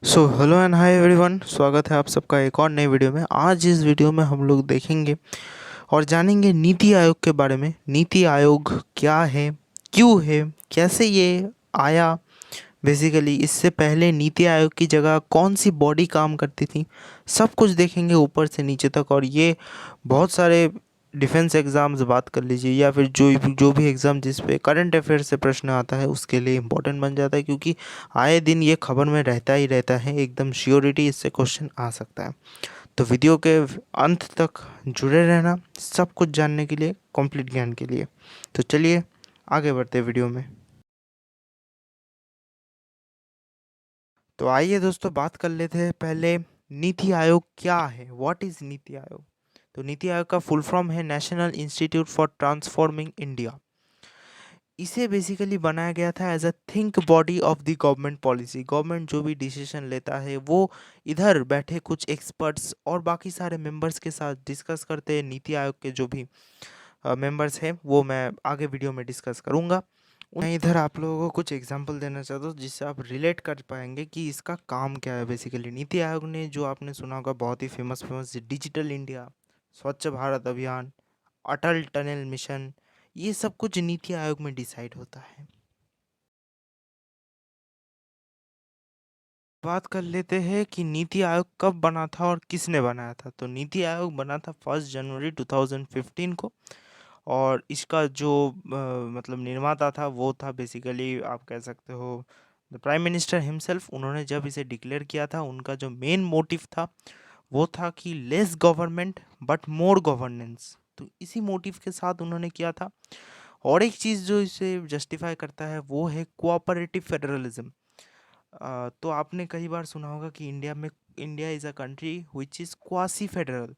So hello and hi everyone, स्वागत है आप सबका एक और नई वीडियो में। आज इस वीडियो में हम लोग देखेंगे और जानेंगे नीति आयोग के बारे में। नीति आयोग क्या है, क्यों है, कैसे ये आया, बेसिकली इससे पहले नीति आयोग की जगह कौन सी बॉडी काम करती थी, सब कुछ देखेंगे ऊपर से नीचे तक। और ये बहुत सारे डिफेंस एग्ज़ाम्स बात कर लीजिए या फिर जो भी एग्ज़ाम जिस पे करंट अफेयर से प्रश्न आता है उसके लिए इम्पोर्टेंट बन जाता है, क्योंकि आए दिन ये खबर में रहता ही रहता है। एकदम श्योरिटी इससे क्वेश्चन आ सकता है। तो वीडियो के अंत तक जुड़े रहना सब कुछ जानने के लिए, कंप्लीट ज्ञान के लिए। तो चलिए आगे बढ़ते हैं वीडियो में। तो आइए दोस्तों, बात कर लेते हैं पहले नीति आयोग क्या है। What is NITI Aayog? तो नीति आयोग का फुल फॉर्म है national institute for transforming India. इसे बेसिकली बनाया गया था as a think body of the government policy. Government जो भी डिसीजन लेता है वो इधर बैठे कुछ एक्सपर्ट्स और बाकी सारे मेंबर्स के साथ डिस्कस करते हैं। नीति आयोग के जो भी मेंबर्स हैं वो मैं आगे वीडियो में डिस्कस करूंगा। मैं इधर आप लोगों को कुछ एग्जांपल देना चाहता हूँ जिससे आप रिलेट कर पाएंगे कि इसका काम क्या है। बेसिकली नीति आयोग ने, जो आपने सुना होगा, बहुत ही फेमस फेमस डिजिटल इंडिया, स्वच्छ भारत अभियान, अटल टनल मिशन, ये सब कुछ नीति आयोग में डिसाइड होता है। बात कर लेते हैं कि नीति आयोग कब बना था और किसने बनाया था। तो नीति आयोग बना था 1 जनवरी 2015 को। और इसका जो मतलब निर्माता था वो था, बेसिकली आप कह सकते हो, द प्राइम मिनिस्टर हिमसेल्फ। उन्होंने जब इसे डिक्लेयर किया था, उनका जो मेन मोटिव था वो था कि less government but more governance. तो इसी मोटिव के साथ उन्होंने किया था। और एक चीज़ जो इसे जस्टिफाई करता है वो है कोऑपरेटिव फेडरलिज्म। तो आपने कई बार सुना होगा कि India is a country which is quasi federal.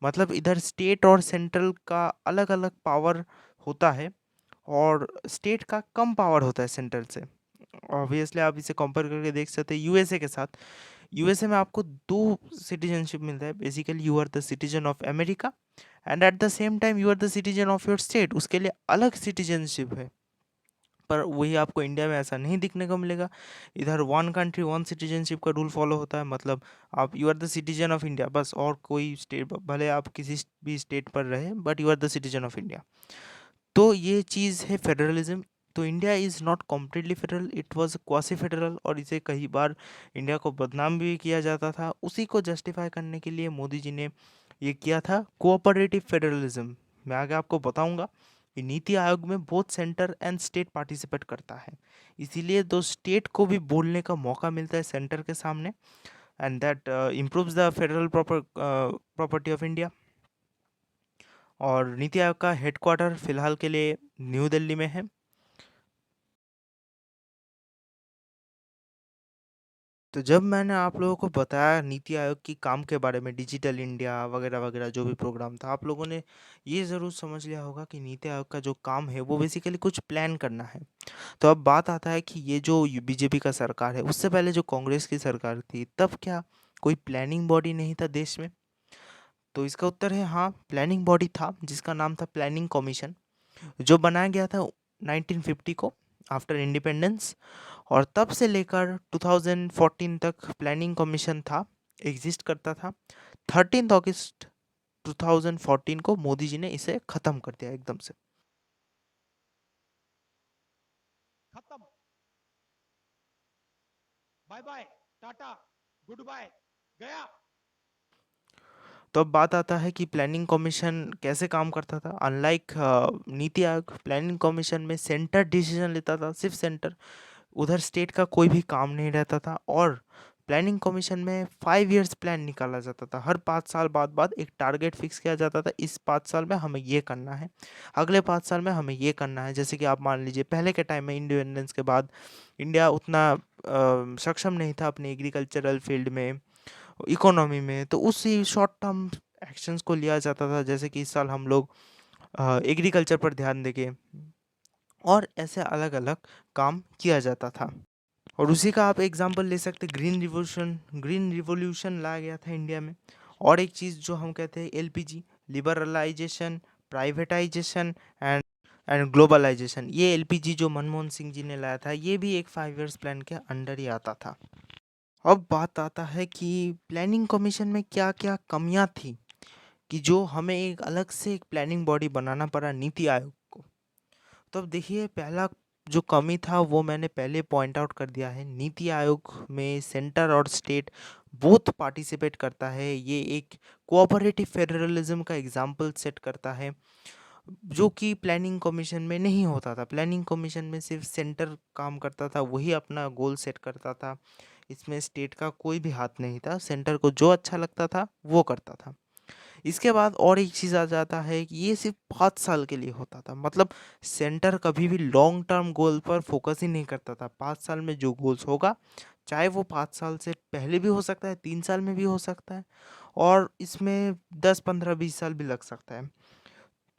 मतलब इधर स्टेट और सेंट्रल का अलग अलग पावर होता है और स्टेट का कम पावर होता है सेंट्रल से। ऑब्वियसली आप इसे कंपेयर करके देख सकते हैं यूएसए के साथ। यूएसए में आपको दो सिटीजनशिप मिलता है। Basically you are the citizen of America and at the same time you are the citizen of your state. उसके लिए अलग सिटीजनशिप है। पर वही आपको इंडिया में ऐसा नहीं दिखने को मिलेगा। इधर वन कंट्री वन सिटीजनशिप का रूल फॉलो होता है। मतलब आप you are the citizen of India बस, और कोई स्टेट भले आप किसी भी स्टेट पर रहे, but you are the citizen of India. तो ये चीज़ है फेडरलिज्म। तो India is not completely federal, it was quasi federal. और इसे कई बार इंडिया को बदनाम भी किया जाता था। उसी को जस्टिफाई करने के लिए मोदी जी ने ये किया था कोऑपरेटिव फेडरलिज्म। मैं आगे आपको बताऊंगा कि नीति आयोग में both centre and state participate करता है। इसीलिए दो स्टेट को भी बोलने का मौका मिलता है सेंटर के सामने। And that improves the federal property of India. और नीति आयोग का हेडक्वार्टर फिलहाल के लिए न्यू दिल्ली में है। तो जब मैंने आप लोगों को बताया नीति आयोग की काम के बारे में, डिजिटल इंडिया वगैरह वगैरह जो भी प्रोग्राम था, आप लोगों ने ये ज़रूर समझ लिया होगा कि नीति आयोग का जो काम है वो बेसिकली कुछ प्लान करना है। तो अब बात आता है कि ये जो बीजेपी का सरकार है, उससे पहले जो कांग्रेस की सरकार थी, तब क्या कोई प्लानिंग बॉडी नहीं था देश में? तो इसका उत्तर है हाँ, प्लानिंग बॉडी था जिसका नाम था प्लानिंग कमीशन, जो बनाया गया था 1950 को, आफ्टर इंडिपेंडेंस। और तब से लेकर 2014 तक प्लानिंग कमीशन था, एग्जिस्ट करता था। 13 अगस्त 2014 को मोदी जी ने इसे खत्म कर दिया एकदम से। खत्म, bye bye, tata, good bye, गया। तो अब बात आता है कि प्लानिंग कमीशन कैसे काम करता था। Unlike NITI Aayog, planning commission में सेंटर डिसीजन लेता था, सिर्फ सेंटर। उधर स्टेट का कोई भी काम नहीं रहता था। और प्लानिंग कमीशन में 5 इयर्स प्लान निकाला जाता था। हर 5 साल बाद बाद एक टारगेट फिक्स किया जाता था, इस 5 साल में हमें ये करना है, अगले 5 साल में हमें ये करना है। जैसे कि आप मान लीजिए पहले के टाइम में, इंडिपेंडेंस के बाद इंडिया उतना सक्षम नहीं था अपने एग्रीकल्चरल फील्ड में, इकोनॉमी में। तो उसी शॉर्ट टर्म एक्शंस को लिया जाता था, जैसे कि इस साल हम लोग एग्रीकल्चर पर ध्यान देंगे, और ऐसे अलग अलग काम किया जाता था। और उसी का आप एग्जांपल ले सकते, ग्रीन रिवोल्यूशन। ग्रीन रिवोल्यूशन लाया गया था इंडिया में। और एक चीज़ जो हम कहते हैं LPG, liberalisation, privatisation and globalisation. ये एलपीजी जो मनमोहन सिंह जी ने लाया था, ये भी एक 5 इयर्स प्लान के अंडर ही आता था। अब बात आता है कि प्लानिंग कमीशन में क्या-क्या कमियाँ थी कि जो हमें एक अलग से एक प्लानिंग बॉडी बनाना पड़ा नीति आयोग को। तो अब देखिए पहला जो कमी था वो मैंने पहले पॉइंट आउट कर दिया है। नीति आयोग में सेंटर और स्टेट बोथ पार्टिसिपेट करता है। ये एक कोऑपरेटिव फेडरलिज्म का एग्जाम्पल सेट करता है, जो कि प्लानिंग कमीशन में नहीं होता था। प्लानिंग कमीशन में सिर्फ सेंटर काम करता था, वही अपना गोल सेट करता था। इसमें स्टेट का कोई भी हाथ नहीं था, सेंटर को जो अच्छा लगता था वो करता था। इसके बाद और एक चीज़ आ जाता है कि ये सिर्फ 5 साल के लिए होता था। मतलब सेंटर कभी भी लॉन्ग टर्म गोल पर फोकस ही नहीं करता था। 5 साल में जो गोल्स होगा, चाहे वो 5 साल से पहले भी हो सकता है, 3 साल में भी हो सकता है, और इसमें 10 15 20 साल भी लग सकता है,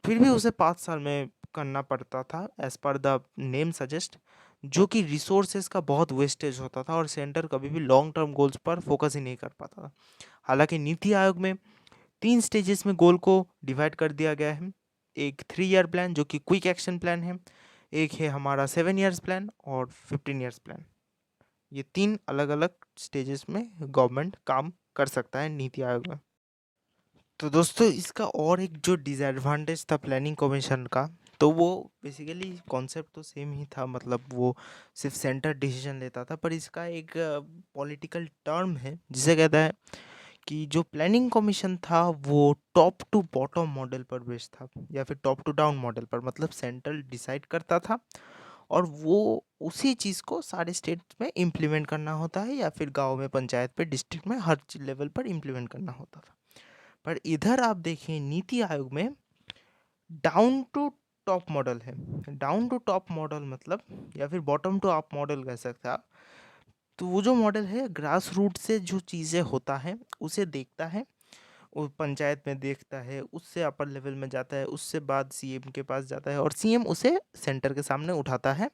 फिर भी उसे 5 साल में करना पड़ता था as per the name suggest, जो कि रिसोर्सेज का बहुत वेस्टेज होता था और सेंटर कभी भी लॉन्ग टर्म गोल्स पर फोकस ही नहीं कर पाता था। हालांकि नीति आयोग में 3 स्टेजेस में गोल को डिवाइड कर दिया गया है। एक 3 ईयर प्लान जो कि क्विक एक्शन प्लान है, एक है हमारा 7 ईयर्स प्लान और 15 ईयर्स प्लान। ये 3 अलग-अलग स्टेजेस में गवर्नमेंट काम कर सकता है नीति आयोग में। तो दोस्तों इसका और एक जो डिसएडवांटेज था प्लानिंग कमीशन का, तो वो बेसिकली कॉन्सेप्ट तो सेम ही था। मतलब वो सिर्फ सेंटर डिसीजन लेता था, पर इसका एक पॉलिटिकल टर्म है जिसे कहता है कि जो प्लानिंग कमीशन था वो टॉप टू बॉटम मॉडल पर बेस्ड था, या फिर टॉप टू डाउन मॉडल पर। मतलब सेंट्रल डिसाइड करता था और वो उसी चीज़ को सारे स्टेट में इम्प्लीमेंट करना होता है, या फिर गांव में, पंचायत पे, डिस्ट्रिक्ट में, हर लेवल पर इम्प्लीमेंट करना होता था। पर इधर आप देखें नीति आयोग में डाउन टू टॉप मॉडल है। डाउन टू टॉप मॉडल मतलब, या फिर बॉटम टू अप मॉडल कह सकते हैं आप। तो वो जो मॉडल है ग्रास रूट से जो चीज़ें होता है उसे देखता है, वो पंचायत में देखता है, उससे अपर लेवल में जाता है, उससे बाद सीएम के पास जाता है, और सीएम उसे सेंटर के सामने उठाता है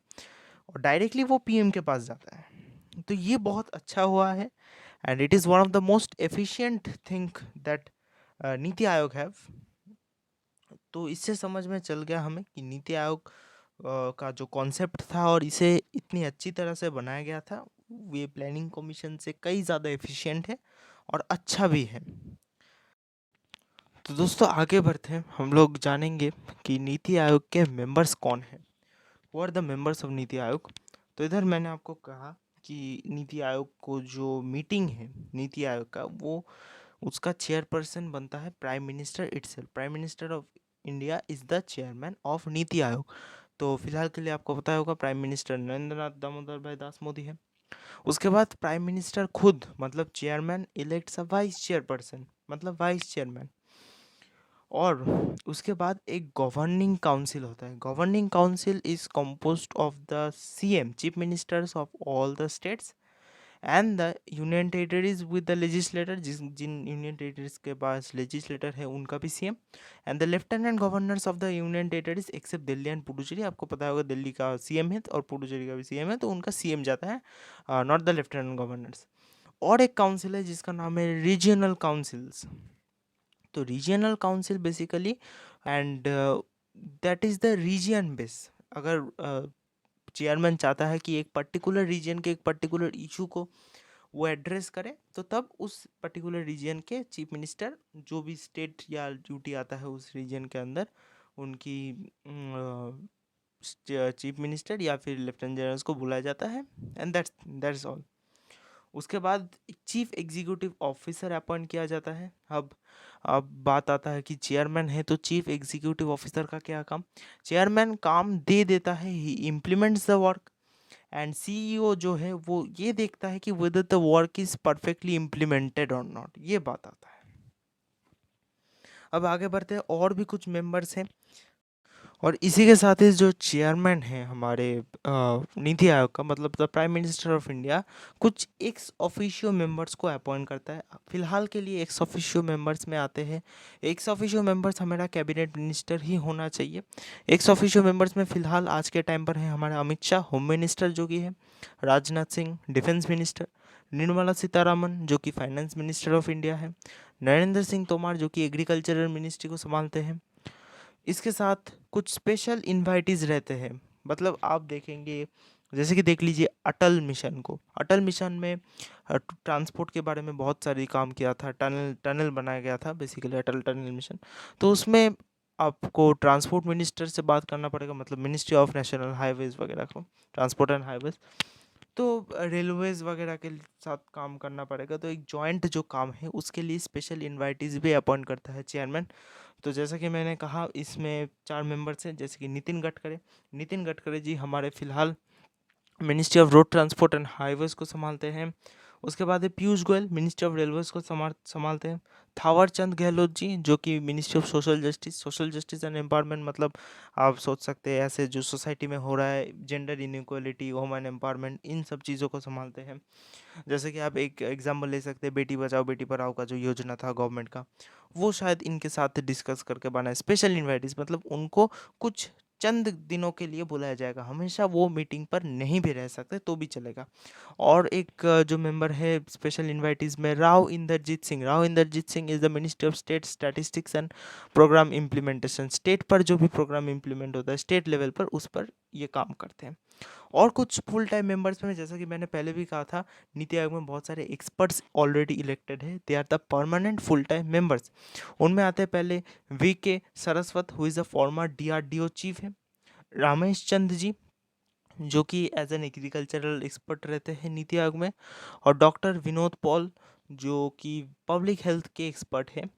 और डायरेक्टली वो पीएम के पास जाता है। तो ये बहुत अच्छा हुआ है, and it is one of the most efficient thing that NITI Aayog have. तो इससे समझ में चल गया हमें कि नीति आयोग का जो कॉन्सेप्ट था और इसे इतनी अच्छी तरह से बनाया गया था, ये प्लानिंग कमीशन से कई ज़्यादा एफिशिएंट है और अच्छा भी है। तो दोस्तों आगे बढ़ते हैं, हम लोग जानेंगे कि नीति आयोग के मेंबर्स कौन हैं। वो are the members of NITI Aayog. तो इधर मैंने आपको कहा कि नीति आयोग को जो मीटिंग है नीति आयोग का, वो उसका चेयरपर्सन बनता है prime minister itself. Prime minister of India is the chairman of NITI Aayog. तो फिलहाल के लिए आपको पता होगा प्राइम मिनिस्टर नरेंद्र नाथ दामोदर भाई दास मोदी है। उसके बाद प्राइम मिनिस्टर खुद मतलब chairman elects a vice chairperson, मतलब वाइस चेयरमैन। और उसके बाद एक गवर्निंग काउंसिल होता है। Governing council is composed of the CM, chief ministers of all the states, and the union territories with the legislator, जिन यूनियन टेरिटरीज के पास लेजिस्लेटर है उनका भी CM, and the lieutenant governors of the union territories except Delhi and Puducherry. आपको पता होगा दिल्ली का सीएम है और पुडुचेरी का भी सीएम है, तो उनका सीएम जाता है, नॉट द लेफ्टिनेंट गवर्नर्स। और एक काउंसिल है जिसका नाम है रीजनल काउंसिल्स। तो regional council basically, and that is the region base. अगर चेयरमैन चाहता है कि एक पर्टिकुलर रीजन के एक पर्टिकुलर इशू को वो एड्रेस करे, तो तब उस पर्टिकुलर रीजन के चीफ मिनिस्टर, जो भी स्टेट या ड्यूटी आता है उस रीजन के अंदर, उनकी चीफ मिनिस्टर या फिर लेफ्टिनेंट जनरल्स को बुलाया जाता है, एंड दैट्स ऑल। उसके बाद एक चीफ एग्जीक्यूटिव ऑफिसर अपॉइंट किया जाता है। अब बात आता है कि चेयरमैन है, तो चीफ एग्जीक्यूटिव ऑफिसर का क्या काम। चेयरमैन काम दे देता है, ही implements the work, and CEO जो है वो ये देखता है कि whether the work is perfectly implemented और नॉट, ये बात आता है। अब आगे बढ़ते हैं, और भी कुछ मेंबर्स हैं, और इसी के साथ ही जो चेयरमैन है हमारे नीति आयोग का, मतलब the prime minister of India, कुछ एक्स ऑफिशियो मेंबर्स को अपॉइंट करता है। फिलहाल के लिए एक्स ऑफिशियो मेंबर्स में आते हैं। एक्स ऑफिशियो मेंबर्स हमारा कैबिनेट मिनिस्टर ही होना चाहिए। एक्स ऑफिशियो मेंबर्स में फिलहाल आज के टाइम पर है हमारा अमित शाह होम मिनिस्टर जो कि है, राजनाथ सिंह डिफेंस मिनिस्टर, निर्मला सीतारामन जो कि फाइनेंस मिनिस्टर ऑफ इंडिया है, नरेंद्र सिंह तोमर जो कि एग्रीकल्चरल मिनिस्ट्री को संभालते हैं। इसके साथ कुछ स्पेशल इन्वाइटीज़ रहते हैं। मतलब आप देखेंगे जैसे कि देख लीजिए अटल मिशन को। अटल मिशन में ट्रांसपोर्ट के बारे में बहुत सारी काम किया था, टनल टनल बनाया गया था बेसिकली, अटल टनल मिशन। तो उसमें आपको ट्रांसपोर्ट मिनिस्टर से बात करना पड़ेगा, मतलब मिनिस्ट्री ऑफ नेशनल हाईवेज वगैरह को, ट्रांसपोर्ट एंड हाईवेज। तो रेलवेज वगैरह के साथ काम करना पड़ेगा। तो एक जॉइंट जो काम है उसके लिए स्पेशल इन्वाइटीज भी अपॉइंट करता है चेयरमैन। तो जैसा कि मैंने कहा, इसमें 4 मेंबर्स हैं, जैसे कि नितिन गडकरी जी हमारे फिलहाल ministry of road transport and highways को संभालते हैं। उसके बाद है Piyush Goyal, ministry of railways को संभालते हैं। थावर चंद गहलोत जी, जो कि ministry of social justice and empowerment, मतलब आप सोच सकते हैं ऐसे जो सोसाइटी में हो रहा है, जेंडर इनइक्वालिटी, वुमेन एम्पावरमेंट, इन सब चीज़ों को संभालते हैं। जैसे कि आप एक एग्जांपल ले सकते हैं, बेटी बचाओ बेटी पढ़ाओ का जो योजना था गवर्नमेंट का, वो शायद इनके साथ डिस्कस करके बना है। स्पेशल इन्वाइटीज मतलब उनको कुछ चंद दिनों के लिए बुलाया जाएगा, हमेशा वो मीटिंग पर नहीं भी रह सकते तो भी चलेगा। और एक जो मेंबर है स्पेशल इन्वाइटीज में, Rao Inderjit Singh is the minister of state statistics and programme implementation. State पर जो भी प्रोग्राम इम्प्लीमेंट होता है स्टेट लेवल पर, उस पर ये काम करते हैं। और कुछ फुल टाइम मेंबर्स में, जैसा कि मैंने पहले भी कहा था, नीति आयोग में बहुत सारे एक्सपर्ट्स ऑलरेडी इलेक्टेड है, they are the permanent full time members. उनमें आते हैं पहले V.K. Saraswat, who is a former DRDO chief है। रामेश चंद जी, जो कि एज एन एग्रीकल्चरल एक्सपर्ट रहते हैं नीति आयोग में। और डॉक्टर विनोद पॉल, जो कि पब्लिक हेल्थ के एक्सपर्ट हैं।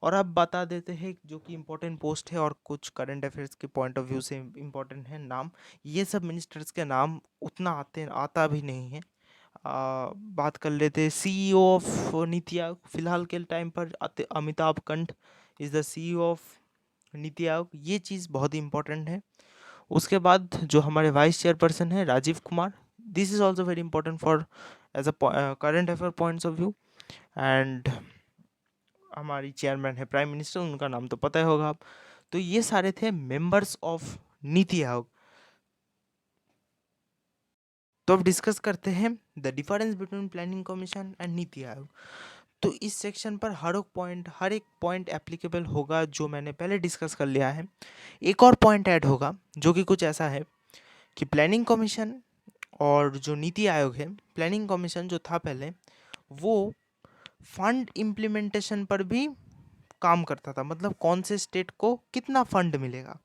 और अब बता देते हैं जो कि इम्पोर्टेंट पोस्ट है और कुछ करंट अफेयर्स के पॉइंट ऑफ व्यू से इम्पोर्टेंट है नाम। ये सब मिनिस्टर्स के नाम उतना आता भी नहीं है। बात कर लेते हैं CEO ऑफ नीति आयोग। फिलहाल के टाइम पर अमिताभ कंठ is the CEO of NITI Aayog. ये चीज़ बहुत ही इंपॉर्टेंट है। उसके बाद जो हमारे वाइस चेयरपर्सन है Rajiv Kumar, this is also very important for as a current affair points of view. एंड हमारी चेयरमैन है प्राइम मिनिस्टर, उनका नाम तो पता ही होगा आप। तो ये सारे थे मेंबर्स ऑफ नीति आयोग। तो अब डिस्कस करते हैं the difference between planning commission and NITI Aayog. तो इस सेक्शन पर हर एक पॉइंट एप्लीकेबल होगा जो मैंने पहले डिस्कस कर लिया है। एक और पॉइंट ऐड होगा जो कि कुछ ऐसा है कि प्लानिंग कमीशन और जो नीति आयोग है, प्लानिंग कमीशन जो था पहले, वो फंड इम्प्लीमेंटेशन पर भी काम करता था, मतलब कौन से स्टेट को कितना फंड मिलेगा,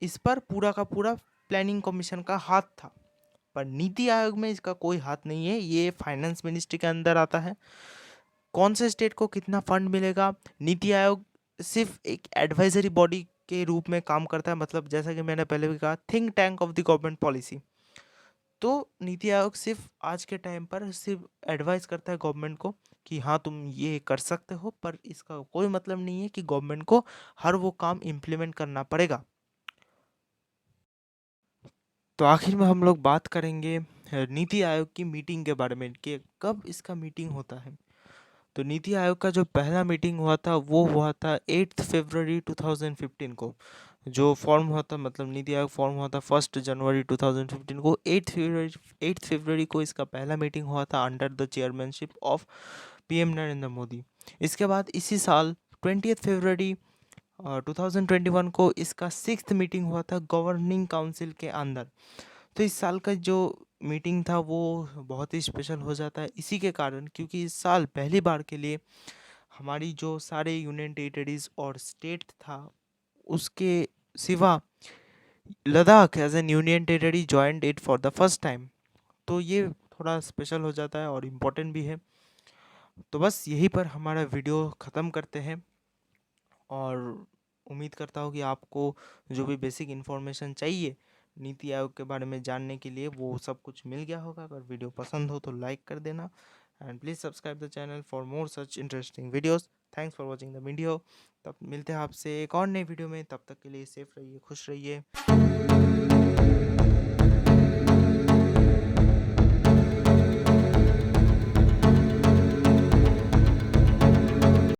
इस पर पूरा का पूरा प्लानिंग कमीशन का हाथ था। पर नीति आयोग में इसका कोई हाथ नहीं है, ये फाइनेंस मिनिस्ट्री के अंदर आता है। कौन से स्टेट को कितना फंड मिलेगा, नीति आयोग सिर्फ एक एडवाइजरी बॉडी के रूप में काम करता है, मतलब जैसा कि मैंने पहले भी कहा, think tank of the government policy. तो नीति आयोग सिर्फ आज के टाइम पर सिर्फ एडवाइस करता है गवर्नमेंट को कि हाँ तुम ये कर सकते हो, पर इसका कोई मतलब नहीं है कि गवर्नमेंट को हर वो काम इम्प्लीमेंट करना पड़ेगा। तो आखिर में हम लोग बात करेंगे नीति आयोग की मीटिंग के बारे में कि कब इसका मीटिंग होता है। तो नीति आयोग का जो पहला मीटिंग हुआ था वो हुआ था 8 फरवरी 2015 को। जो फॉर्म हुआ था, मतलब नीति आयोग फॉर्म हुआ था 1 जनवरी 2015 को। 8 फरवरी को इसका पहला मीटिंग हुआ था under the chairmanship of PM Narendra Modi. इसके बाद इसी साल 20 फरवरी 2021 को इसका 6th मीटिंग हुआ था गवर्निंग काउंसिल के अंदर। तो इस साल का जो मीटिंग था वो बहुत ही स्पेशल हो जाता है इसी के कारण, क्योंकि इस साल पहली बार के लिए हमारी जो सारे यूनियन टेरिटरीज और स्टेट था उसके सिवा Ladakh as an union territory joined it for the first time. तो ये थोड़ा स्पेशल हो जाता है और इम्पोर्टेंट भी है। तो बस यहीं पर हमारा वीडियो ख़त्म करते हैं, और उम्मीद करता हूँ कि आपको जो भी बेसिक इन्फॉर्मेशन चाहिए नीति आयोग के बारे में जानने के लिए वो सब कुछ मिल गया होगा। अगर वीडियो पसंद हो तो लाइक कर देना, and please subscribe the channel for more such interesting videos. Thanks for watching the video. तब मिलते हैं आपसे एक और नई वीडियो में, तब तक के लिए सेफ रहिए, खुश रहिए।